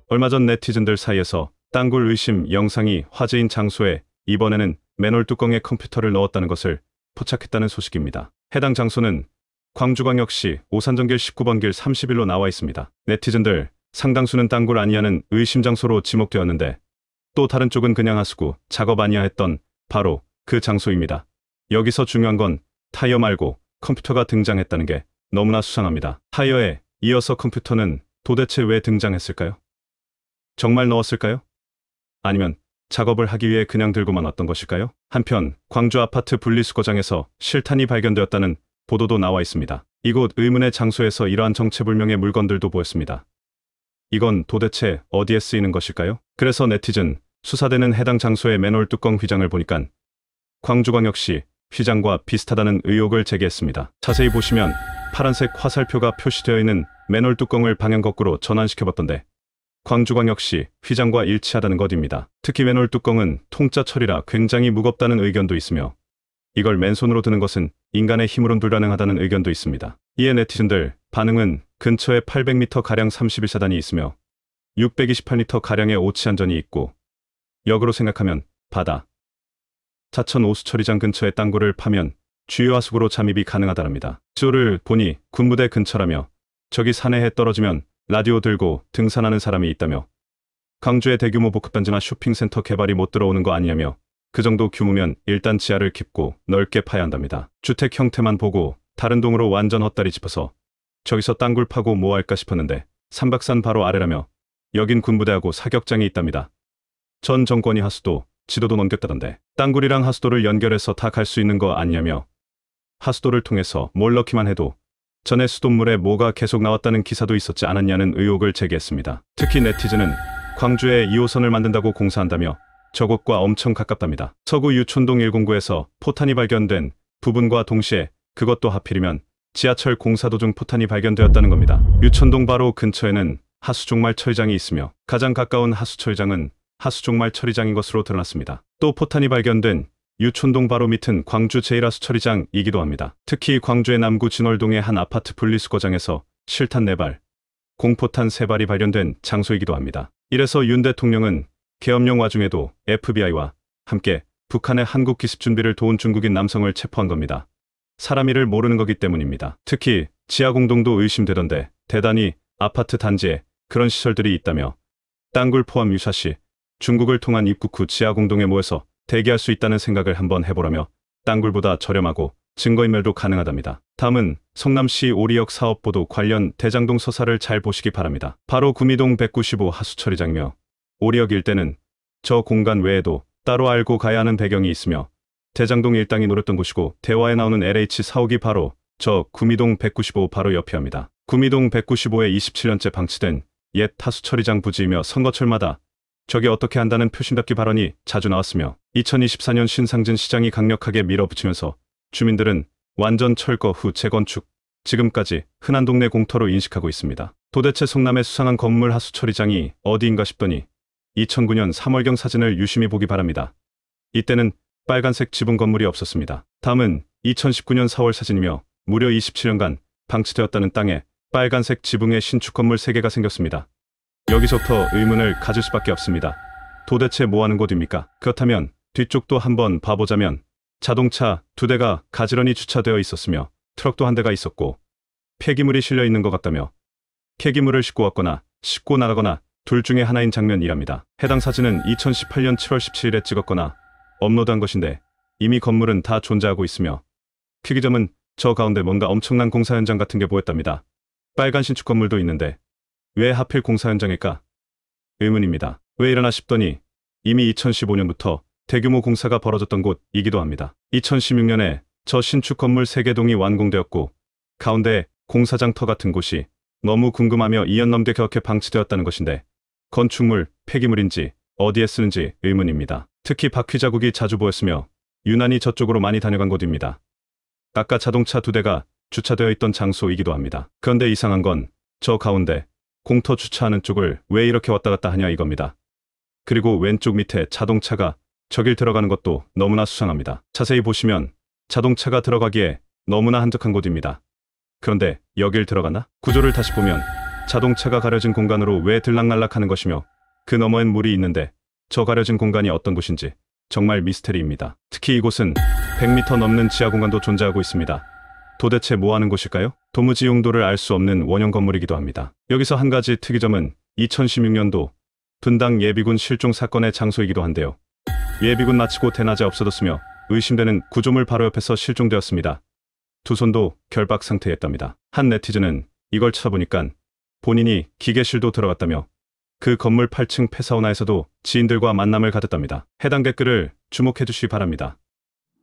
얼마 전 네티즌들 사이에서 땅굴 의심 영상이 화제인 장소에 이번에는 맨홀 뚜껑에 컴퓨터를 넣었다는 것을 포착했다는 소식입니다. 해당 장소는 광주광역시 오산전길 19번 길 31로 나와 있습니다. 네티즌들 상당수는 땅굴 아니냐는 의심 장소로 지목되었는데 또 다른 쪽은 그냥 하수구 작업 아니야 했던 바로 그 장소입니다. 여기서 중요한 건 타이어 말고 컴퓨터가 등장했다는 게 너무나 수상합니다. 타이어에 이어서 컴퓨터는 도대체 왜 등장했을까요? 정말 넣었을까요? 아니면 작업을 하기 위해 그냥 들고만 왔던 것일까요? 한편 광주 아파트 분리수거장에서 실탄이 발견되었다는 보도도 나와 있습니다. 이곳 의문의 장소에서 이러한 정체불명의 물건들도 보였습니다. 이건 도대체 어디에 쓰이는 것일까요? 그래서 네티즌 수사대는 해당 장소의 맨홀 뚜껑 휘장을 보니깐 광주광역시 휘장과 비슷하다는 의혹을 제기했습니다. 자세히 보시면 파란색 화살표가 표시되어 있는 맨홀 뚜껑을 방향 거꾸로 전환시켜봤던데 광주광역시 휘장과 일치하다는 것입니다. 특히 맨홀 뚜껑은 통짜 처리라 굉장히 무겁다는 의견도 있으며 이걸 맨손으로 드는 것은 인간의 힘으론 불가능하다는 의견도 있습니다. 이에 네티즌들 반응은 근처에 800m가량 31사단이 있으며 628m가량의 오치안전이 있고 역으로 생각하면 바다, 자천 오수처리장 근처의 땅굴을 파면 주요 하수구로 잠입이 가능하다랍니다. 지도를 보니 군부대 근처라며 저기 산에 떨어지면 라디오 들고 등산하는 사람이 있다며 광주의 대규모 복합단지나 쇼핑센터 개발이 못 들어오는 거 아니냐며 그 정도 규모면 일단 지하를 깊고 넓게 파야 한답니다. 주택 형태만 보고 다른 동으로 완전 헛다리 짚어서 저기서 땅굴 파고 뭐 할까 싶었는데 삼박산 바로 아래라며 여긴 군부대하고 사격장이 있답니다. 전 정권이 하수도, 지도도 넘겼다던데 땅굴이랑 하수도를 연결해서 다 갈 수 있는 거 아니냐며 하수도를 통해서 뭘 넣기만 해도 전에 수돗물에 뭐가 계속 나왔다는 기사도 있었지 않았냐는 의혹을 제기했습니다. 특히 네티즌은 광주에 2호선을 만든다고 공사한다며 저곳과 엄청 가깝답니다. 서구 유촌동 109에서 포탄이 발견된 부분과 동시에 그것도 하필이면 지하철 공사 도중 포탄이 발견되었다는 겁니다. 유촌동 바로 근처에는 하수종말 처리장이 있으며 가장 가까운 하수처리장은 하수종말 처리장인 것으로 드러났습니다. 또 포탄이 발견된 유촌동 바로 밑은 광주 제1하수처리장이기도 합니다. 특히 광주의 남구 진월동의 한 아파트 분리수거장에서 실탄 4발, 공포탄 3발이 발견된 장소이기도 합니다. 이래서 윤 대통령은 계엄령 와중에도 FBI와 함께 북한의 한국 기습 준비를 도운 중국인 남성을 체포한 겁니다. 사람 일을 모르는 거기 때문입니다. 특히 지하 공동도 의심되던데 대단히 아파트 단지에 그런 시설들이 있다며 땅굴 포함 유사시 중국을 통한 입국 후 지하 공동에 모여서 대기할 수 있다는 생각을 한번 해보라며 땅굴보다 저렴하고 증거인멸도 가능하답니다. 다음은 성남시 오리역 사업보도 관련 대장동 서사를 잘 보시기 바랍니다. 바로 구미동 195 하수처리장이며 오리역 일대는 저 공간 외에도 따로 알고 가야 하는 배경이 있으며 대장동 일당이 노렸던 곳이고 대화에 나오는 LH 사옥이 바로 저 구미동 195 바로 옆이합니다. 구미동 195에 27년째 방치된 옛 하수처리장 부지이며 선거철마다 저게 어떻게 한다는 표심닫기 발언이 자주 나왔으며 2024년 신상진 시장이 강력하게 밀어붙이면서 주민들은 완전 철거 후 재건축, 지금까지 흔한 동네 공터로 인식하고 있습니다. 도대체 성남의 수상한 건물 하수처리장이 어디인가 싶더니 2009년 3월경 사진을 유심히 보기 바랍니다. 이때는 빨간색 지붕 건물이 없었습니다. 다음은 2019년 4월 사진이며 무려 27년간 방치되었다는 땅에 빨간색 지붕의 신축 건물 3개가 생겼습니다. 여기서부터 의문을 가질 수밖에 없습니다. 도대체 뭐하는 곳입니까? 그렇다면 뒤쪽도 한번 봐보자면 자동차 2대가 가지런히 주차되어 있었으며 트럭도 1대가 있었고 폐기물이 실려 있는 것 같다며 폐기물을 싣고 왔거나 싣고 나가거나 둘 중에 하나인 장면이랍니다. 해당 사진은 2018년 7월 17일에 찍었거나 업로드한 것인데 이미 건물은 다 존재하고 있으며 특이점은 저 가운데 뭔가 엄청난 공사 현장 같은 게 보였답니다. 빨간 신축 건물도 있는데 왜 하필 공사 현장일까? 의문입니다. 왜 이러나 싶더니 이미 2015년부터 대규모 공사가 벌어졌던 곳이기도 합니다. 2016년에 저 신축 건물 3개 동이 완공되었고 가운데 공사장터 같은 곳이 너무 궁금하며 2년 넘게 그렇게 방치되었다는 것인데 건축물, 폐기물인지 어디에 쓰는지 의문입니다. 특히 바퀴 자국이 자주 보였으며 유난히 저쪽으로 많이 다녀간 곳입니다. 아까 자동차 2대가 주차되어 있던 장소이기도 합니다. 그런데 이상한 건 저 가운데 공터 주차하는 쪽을 왜 이렇게 왔다 갔다 하냐 이겁니다. 그리고 왼쪽 밑에 자동차가 저길 들어가는 것도 너무나 수상합니다. 자세히 보시면 자동차가 들어가기에 너무나 한적한 곳입니다. 그런데 여길 들어가나? 구조를 다시 보면 자동차가 가려진 공간으로 왜 들락날락하는 것이며 그 너머엔 물이 있는데 저 가려진 공간이 어떤 곳인지 정말 미스테리입니다. 특히 이곳은 100m 넘는 지하 공간도 존재하고 있습니다. 도대체 뭐 하는 곳일까요? 도무지 용도를 알 수 없는 원형 건물이기도 합니다. 여기서 한 가지 특이점은 2016년도 분당 예비군 실종 사건의 장소이기도 한데요. 예비군 마치고 대낮에 없어졌으며 의심되는 구조물 바로 옆에서 실종되었습니다. 두 손도 결박 상태였답니다. 한 네티즌은 이걸 찾아보니깐 본인이 기계실도 들어갔다며 그 건물 8층 폐사원화에서도 지인들과 만남을 가졌답니다. 해당 댓글을 주목해 주시기 바랍니다.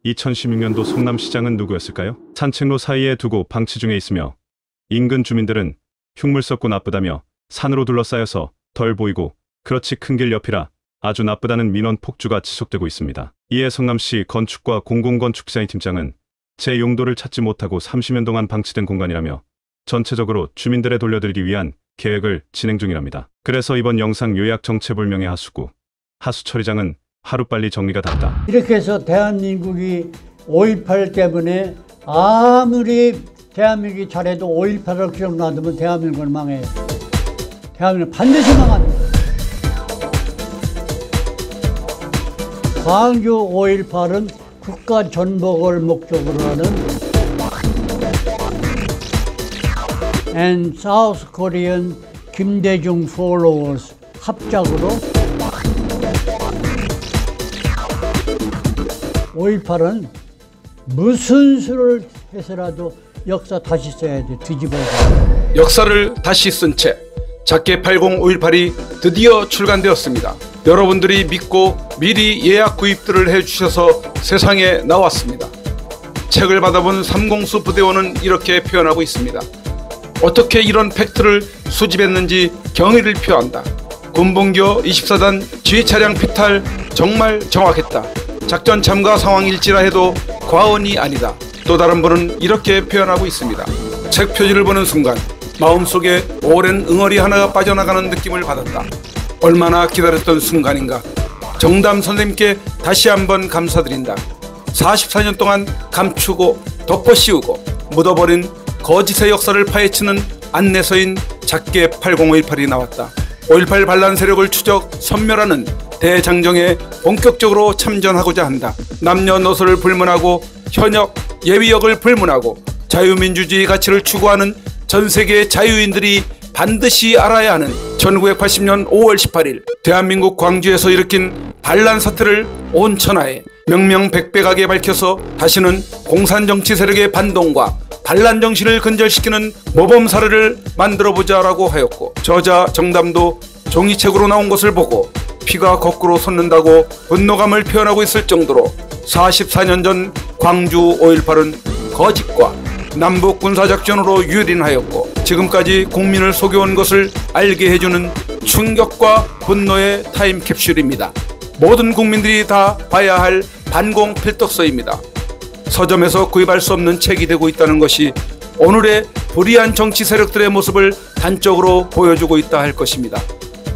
2016년도 성남시장은 누구였을까요? 산책로 사이에 두고 방치 중에 있으며 인근 주민들은 흉물 썩고 나쁘다며 산으로 둘러싸여서 덜 보이고 그렇지 큰 길 옆이라 아주 나쁘다는 민원 폭주가 지속되고 있습니다. 이에 성남시 건축과 공공건축디자인 팀장은 제 용도를 찾지 못하고 30년 동안 방치된 공간이라며 전체적으로 주민들에 돌려드리기 위한 계획을 진행 중이랍니다. 그래서 이번 영상 요약 정체불명의 하수구 하수처리장은 하루빨리 정리가 됐다. 이렇게 해서 대한민국이 5.18 때문에 아무리 대한민국이 잘해도 5.18을 기억 놔두면 대한민국은 망해요. 대한민국은 반드시 망합니다. 광주 5.18은 국가 전복을 목적으로 하는 and South Korean 김대중 followers 합작으로 5.18은 무슨 수를 해서라도 역사 다시 써야 돼. 뒤집어야 돼. 역사를 다시 쓴 책 작게 80/5.18이 드디어 출간되었습니다. 여러분들이 믿고 미리 예약 구입들을 해주셔서 세상에 나왔습니다. 책을 받아본 삼공수 부대원은 이렇게 표현하고 있습니다. 어떻게 이런 팩트를 수집했는지 경의를 표한다. 군봉교 24단 지휘차량 피탈 정말 정확했다. 작전 참가 상황일지라 해도 과언이 아니다. 또 다른 분은 이렇게 표현하고 있습니다. 책 표지를 보는 순간 마음속에 오랜 응어리 하나가 빠져나가는 느낌을 받았다. 얼마나 기다렸던 순간인가. 정담 선생님께 다시 한번 감사드린다. 44년 동안 감추고 덮어씌우고 묻어버린 거짓의 역사를 파헤치는 안내서인 작게 80/5.18이 나왔다. 5.18 반란 세력을 추적 섬멸하는 대장정에 본격적으로 참전하고자 한다. 남녀노소를 불문하고 현역 예비역을 불문하고 자유민주주의 가치를 추구하는 전 세계 자유인들이 반드시 알아야 하는 1980년 5월 18일 대한민국 광주에서 일으킨 반란 사태를 온 천하에 명명백백하게 밝혀서 다시는 공산정치 세력의 반동과 반란 정신을 근절시키는 모범 사례를 만들어보자 라고 하였고, 저자 정담도 종이책으로 나온 것을 보고 피가 거꾸로 솟는다고 분노감을 표현하고 있을 정도로 44년 전 광주 5.18은 거짓과 남북 군사작전으로 유린하였고 지금까지 국민을 속여온 것을 알게 해주는 충격과 분노의 타임캡슐입니다. 모든 국민들이 다 봐야 할 반공 필독서입니다. 서점에서 구입할 수 없는 책이 되고 있다는 것이 오늘의 불의한 정치 세력들의 모습을 단적으로 보여주고 있다 할 것입니다.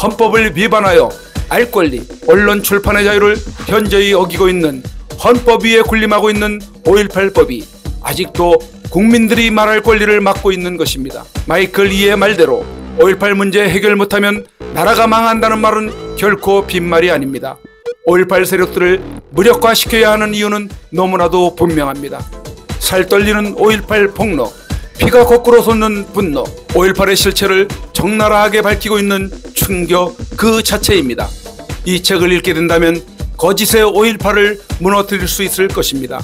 헌법을 위반하여 알 권리, 언론 출판의 자유를 현저히 어기고 있는 헌법 위에 군림하고 있는 5.18법이 아직도 국민들이 말할 권리를 막고 있는 것입니다. 마이클 이의 말대로 5.18 문제 해결 못하면 나라가 망한다는 말은 결코 빈말이 아닙니다. 5.18 세력들을 무력화시켜야 하는 이유는 너무나도 분명합니다. 살떨리는 5.18 폭로, 피가 거꾸로 솟는 분노, 5.18의 실체를 적나라하게 밝히고 있는 충격 그 자체입니다. 이 책을 읽게 된다면 거짓의 5.18을 무너뜨릴 수 있을 것입니다.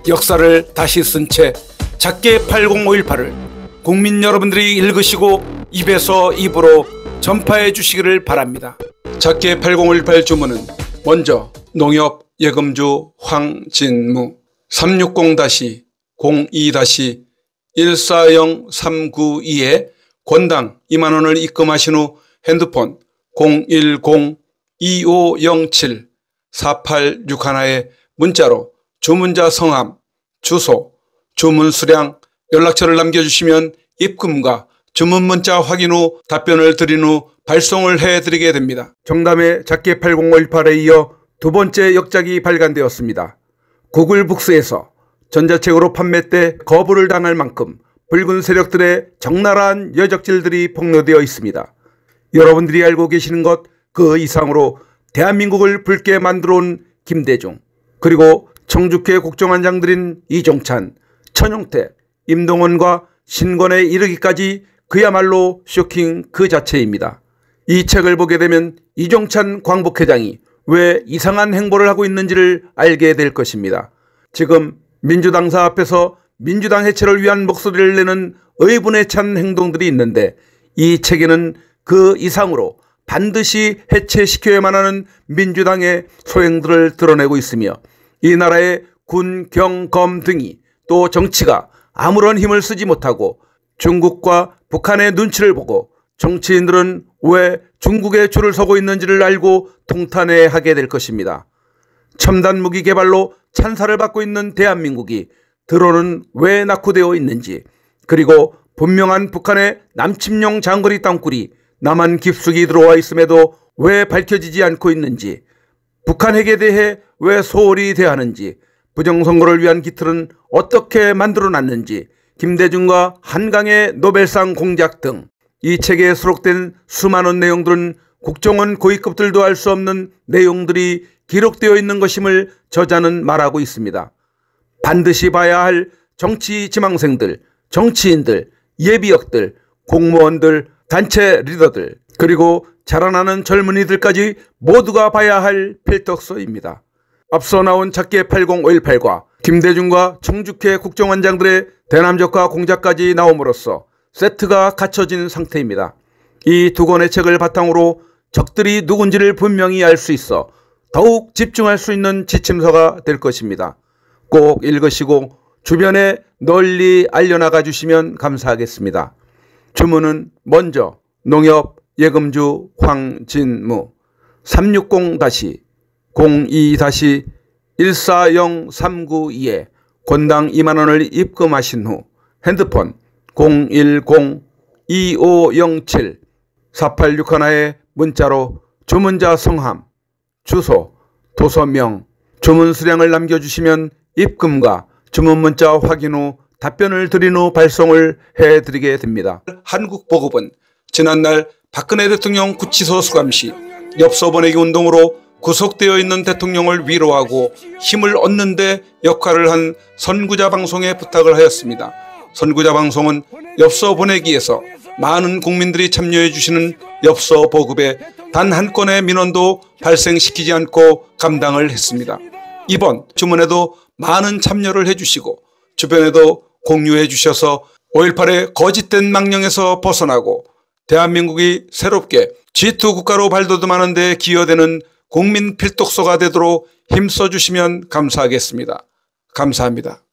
역사를 다시 쓴 채 작게 80/5.18을 국민 여러분들이 읽으시고 입에서 입으로 전파해 주시기를 바랍니다. 작게 80/5.18 주문은 먼저 농협 예금주 황진무 360-02-140392에 권당 2만원을 입금하신 후 핸드폰 010-2507-4861에 문자로 주문자 성함, 주소, 주문 수량, 연락처를 남겨주시면 입금과 주문 문자 확인 후 답변을 드린 후 발송을 해드리게 됩니다. 정담의 작게 80/5.18에 이어 두 번째 역작이 발간되었습니다. 구글 북스에서 전자책으로 판매 때 거부를 당할 만큼 붉은 세력들의 적나라한 여적질들이 폭로되어 있습니다. 여러분들이 알고 계시는 것 그 이상으로 대한민국을 붉게 만들어 온 김대중, 그리고 청주회 국정원장들인 이종찬, 천용택, 임동원과 신권에 이르기까지 그야말로 쇼킹 그 자체입니다. 이 책을 보게 되면 이종찬 광복회장이 왜 이상한 행보를 하고 있는지를 알게 될 것입니다. 지금 민주당사 앞에서 민주당 해체를 위한 목소리를 내는 의분에 찬 행동들이 있는데, 이 책에는 그 이상으로 반드시 해체시켜야만 하는 민주당의 소행들을 드러내고 있으며, 이 나라의 군, 경, 검 등이 또 정치가 아무런 힘을 쓰지 못하고 중국과 북한의 눈치를 보고 정치인들은 왜 중국의 줄을 서고 있는지를 알고 통탄해하게 될 것입니다. 첨단 무기 개발로 찬사를 받고 있는 대한민국이 드론은 왜 낙후되어 있는지, 그리고 분명한 북한의 남침용 장거리 땅굴이 남한 깊숙이 들어와 있음에도 왜 밝혀지지 않고 있는지, 북한 핵에 대해 왜 소홀히 대하는지, 부정선거를 위한 기틀은 어떻게 만들어놨는지, 김대중과 한강의 노벨상 공작 등 이 책에 수록된 수많은 내용들은 국정원 고위급들도 알 수 없는 내용들이 기록되어 있는 것임을 저자는 말하고 있습니다. 반드시 봐야 할 정치 지망생들, 정치인들, 예비역들, 공무원들, 단체 리더들, 그리고 자라나는 젊은이들까지 모두가 봐야 할 필독서입니다. 앞서 나온 작게 80-518과 김대중과 청주회 국정원장들의 대남적과 공작까지 나옴으로써 세트가 갖춰진 상태입니다. 이 두 권의 책을 바탕으로 적들이 누군지를 분명히 알 수 있어 더욱 집중할 수 있는 지침서가 될 것입니다. 꼭 읽으시고 주변에 널리 알려나가 주시면 감사하겠습니다. 주문은 먼저 농협 예금주 황진무 360-02-02-140392에 권당 2만원을 입금하신 후 핸드폰 010-2507-4861에 문자로 주문자 성함, 주소, 도서명, 주문 수량을 남겨주시면 입금과 주문 문자 확인 후 답변을 드린 후 발송을 해드리게 됩니다. 한국보급은 지난날 박근혜 대통령 구치소 수감 시 엽서 보내기 운동으로 구속되어 있는 대통령을 위로하고 힘을 얻는 데 역할을 한 선구자 방송에 부탁을 하였습니다. 선구자 방송은 엽서 보내기에서 많은 국민들이 참여해 주시는 엽서 보급에 단 한 건의 민원도 발생시키지 않고 감당을 했습니다. 이번 주문에도 많은 참여를 해주시고 주변에도 공유해 주셔서 5.18의 거짓된 망령에서 벗어나고 대한민국이 새롭게 G2 국가로 발돋움하는 데 기여되는 국민 필독서가 되도록 힘써 주시면 감사하겠습니다. 감사합니다.